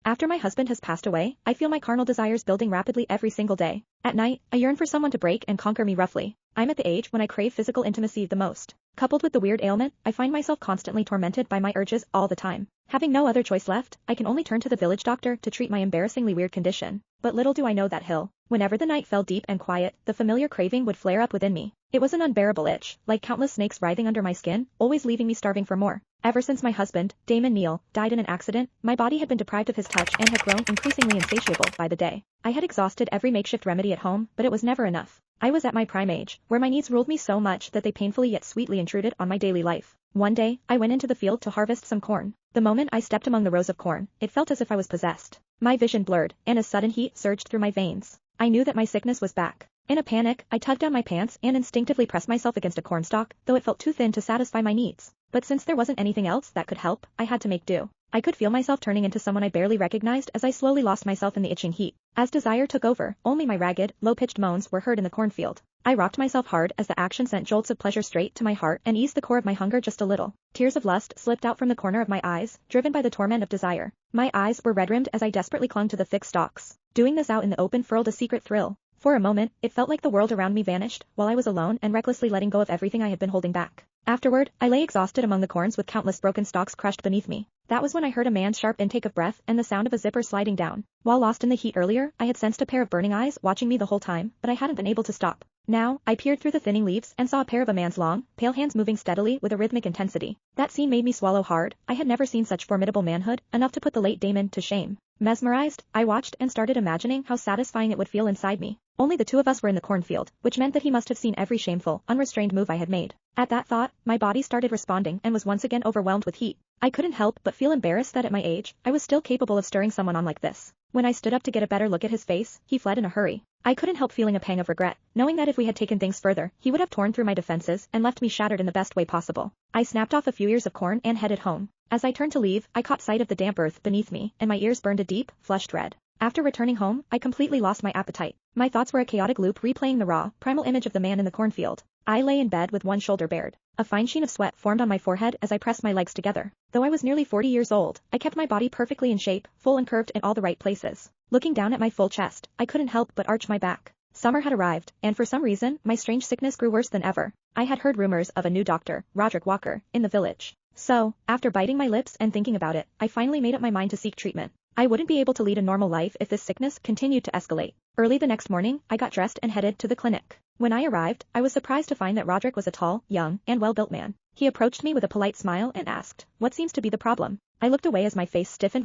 After my husband has passed away, I feel my carnal desires building rapidly every single day. At night, I yearn for someone to break and conquer me roughly. I'm at the age when I crave physical intimacy the most. Coupled with the weird ailment, I find myself constantly tormented by my urges all the time. Having no other choice left, I can only turn to the village doctor to treat my embarrassingly weird condition. But little do I know that whenever the night fell deep and quiet, the familiar craving would flare up within me. It was an unbearable itch, like countless snakes writhing under my skin, always leaving me starving for more. Ever since my husband, Damon Neal, died in an accident, my body had been deprived of his touch and had grown increasingly insatiable by the day. I had exhausted every makeshift remedy at home, but it was never enough. I was at my prime age, where my needs ruled me so much that they painfully yet sweetly intruded on my daily life. One day, I went into the field to harvest some corn. The moment I stepped among the rows of corn, it felt as if I was possessed. My vision blurred, and a sudden heat surged through my veins. I knew that my sickness was back. In a panic, I tugged down my pants and instinctively pressed myself against a cornstalk, though it felt too thin to satisfy my needs. But since there wasn't anything else that could help, I had to make do. I could feel myself turning into someone I barely recognized as I slowly lost myself in the itching heat. As desire took over, only my ragged, low-pitched moans were heard in the cornfield. I rocked myself hard as the action sent jolts of pleasure straight to my heart and eased the core of my hunger just a little. Tears of lust slipped out from the corner of my eyes, driven by the torment of desire. My eyes were red-rimmed as I desperately clung to the thick stalks. Doing this out in the open furled a secret thrill. For a moment, it felt like the world around me vanished, while I was alone and recklessly letting go of everything I had been holding back. Afterward, I lay exhausted among the corns with countless broken stalks crushed beneath me. That was when I heard a man's sharp intake of breath and the sound of a zipper sliding down. While lost in the heat earlier, I had sensed a pair of burning eyes watching me the whole time, but I hadn't been able to stop. Now, I peered through the thinning leaves and saw a pair of a man's long, pale hands moving steadily with a rhythmic intensity. That scene made me swallow hard. I had never seen such formidable manhood, enough to put the late Damon to shame. Mesmerized, I watched and started imagining how satisfying it would feel inside me. Only the two of us were in the cornfield, which meant that he must have seen every shameful, unrestrained move I had made. At that thought, my body started responding and was once again overwhelmed with heat. I couldn't help but feel embarrassed that at my age, I was still capable of stirring someone on like this. When I stood up to get a better look at his face, he fled in a hurry. I couldn't help feeling a pang of regret, knowing that if we had taken things further, he would have torn through my defenses and left me shattered in the best way possible. I snapped off a few ears of corn and headed home. As I turned to leave, I caught sight of the damp earth beneath me, and my ears burned a deep, flushed red. After returning home, I completely lost my appetite. My thoughts were a chaotic loop replaying the raw, primal image of the man in the cornfield. I lay in bed with one shoulder bared. A fine sheen of sweat formed on my forehead as I pressed my legs together. Though I was nearly 40 years old, I kept my body perfectly in shape, full and curved in all the right places. Looking down at my full chest, I couldn't help but arch my back. Summer had arrived, and for some reason, my strange sickness grew worse than ever. I had heard rumors of a new doctor, Roderick Walker, in the village. So, after biting my lips and thinking about it, I finally made up my mind to seek treatment. I wouldn't be able to lead a normal life if this sickness continued to escalate. Early the next morning, I got dressed and headed to the clinic. When I arrived, I was surprised to find that Roderick was a tall, young, and well-built man. He approached me with a polite smile and asked, "What seems to be the problem?" I looked away as my face stiffened